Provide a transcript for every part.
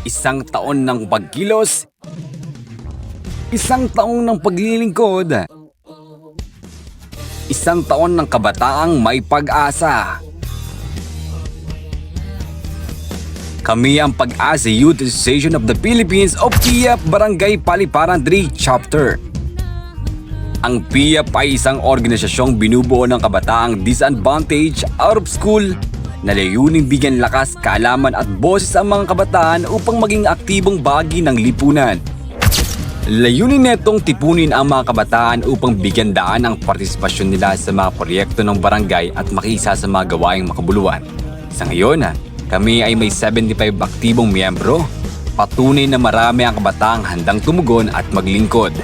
Isang taon ng pagkilos, isang taon ng paglilingkod, isang taon ng kabataang may pag-asa. Kami ang Pag-asa Youth Association of the Philippines o PIAP Barangay Paliparan 3 Chapter. Ang PIAP ay isang organisasyong binubuo ng kabataang disadvantaged out of school na layuning bigyan lakas, kaalaman at boses ang mga kabataan upang maging aktibong bahagi ng lipunan. Layunin netong tipunin ang mga kabataan upang bigyan daan ang partisipasyon nila sa mga proyekto ng barangay at makiisa sa mga gawaing makabuluhan. Sa ngayon, kami ay may 75 aktibong miyembro, patunay na marami ang kabataang handang tumugon at maglingkod.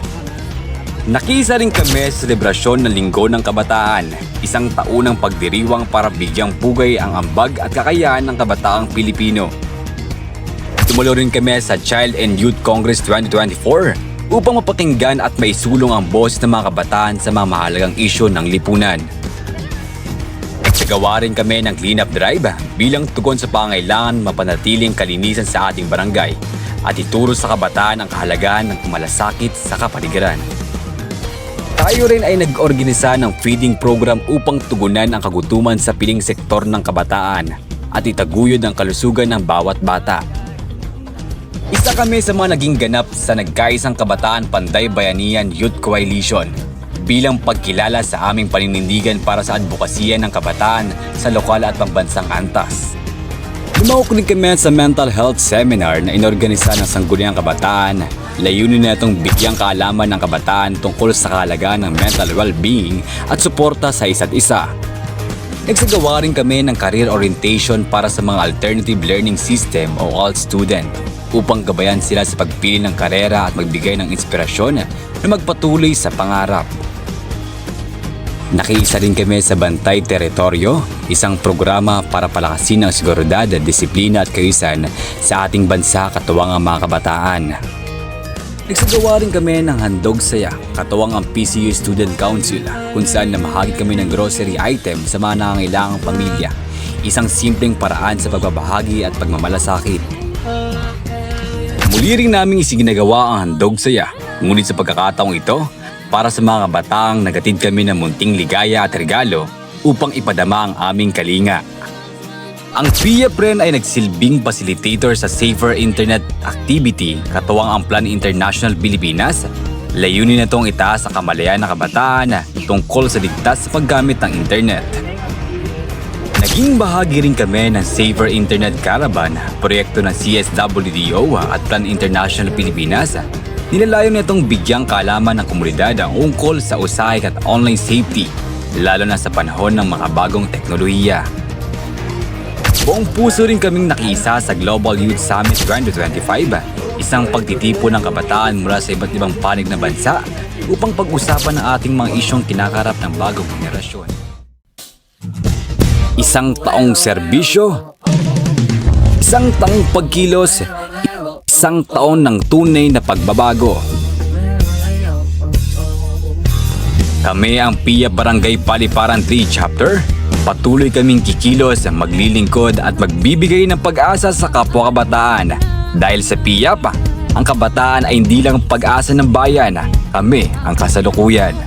Nakiisa rin kami sa selebrasyon ng Linggo ng Kabataan, isang taunang pagdiriwang para bigyang pugay ang ambag at kakayahan ng kabataang Pilipino. Tumulo rin kami sa Child and Youth Congress 2024 upang mapakinggan at maisulong ang boses ng mga kabataan sa mga mahalagang isyu ng lipunan. Nagsagawa rin kami ng clean-up drive bilang tugon sa pangailangan mapanatiling kalinisan sa ating barangay at ituro sa kabataan ang kahalagahan ng pumalasakit sa kapaligiran. Tayo rin ay nag-organisa ng feeding program upang tugunan ang kagutuman sa piling sektor ng kabataan at itaguyod ang kalusugan ng bawat bata. Isa kami sa mga naging ganap sa Nagkaisang Kabataan Panday Bayanihan Youth Coalition bilang pagkilala sa aming paninindigan para sa advokasya ng kabataan sa lokal at pambansang antas. Lumahok din kami sa mental health seminar na inorganisa ng Sangguniang Kabataan. Layunin na itong bigyang kaalaman ng kabataan tungkol sa kahalagaan ng mental well-being at suporta sa isa't isa. Nagsagawa rin kami ng career orientation para sa mga alternative learning system o ALT student upang gabayan sila sa pagpili ng karera at magbigay ng inspirasyon na magpatuloy sa pangarap. Nakiisa rin kami sa Bantay Teritoryo, isang programa para palakasin ang seguridad, disiplina at kaayusan sa ating bansa katuwang ang mga kabataan. Nagsagawa rin kami ng Handog Saya, katuwang ang PCU Student Council kung saan namahagi kami ng grocery item sa mga nangangailangang pamilya. Isang simpleng paraan sa pagbabahagi at pagmamalasakit. Muli rin naming isinagawa ang Handog Saya, ngunit sa pagkakataong ito, para sa mga kabataang nagatid kami ng munting ligaya at regalo upang ipadama ang aming kalinga. Ang PIAP rin ay nagsilbing facilitator sa Safer Internet Activity katuwang ang Plan International Pilipinas. Layunin na itong itaas ang kamalayan ng kabataan tungkol sa ligtas sa paggamit ng internet. Naging bahagi rin kami ng Safer Internet Caravan, proyekto ng CSWDO at Plan International Pilipinas. Nilalayo na itong bigyang kaalaman ng komunidad ang ungkol sa usahay at online safety, lalo na sa panahon ng mga bagong teknolohiya. Buong puso rin kaming nakiisa sa Global Youth Summit 2025, isang pagtitipon ng kabataan mula sa iba't ibang panig na bansa upang pag-usapan ang ating mga isyong kinakarap ng bagong henerasyon. Isang taong serbisyo, isang taong pagkilos, isang taon ng tunay na pagbabago. Kami ang PIAP Barangay Paliparan 3 Chapter. Patuloy kaming kikilos, maglilingkod at magbibigay ng pag-asa sa kapwa kabataan. Dahil sa PIAP, ang kabataan ay hindi lang pag-asa ng bayan, kami ang kasalukuyan.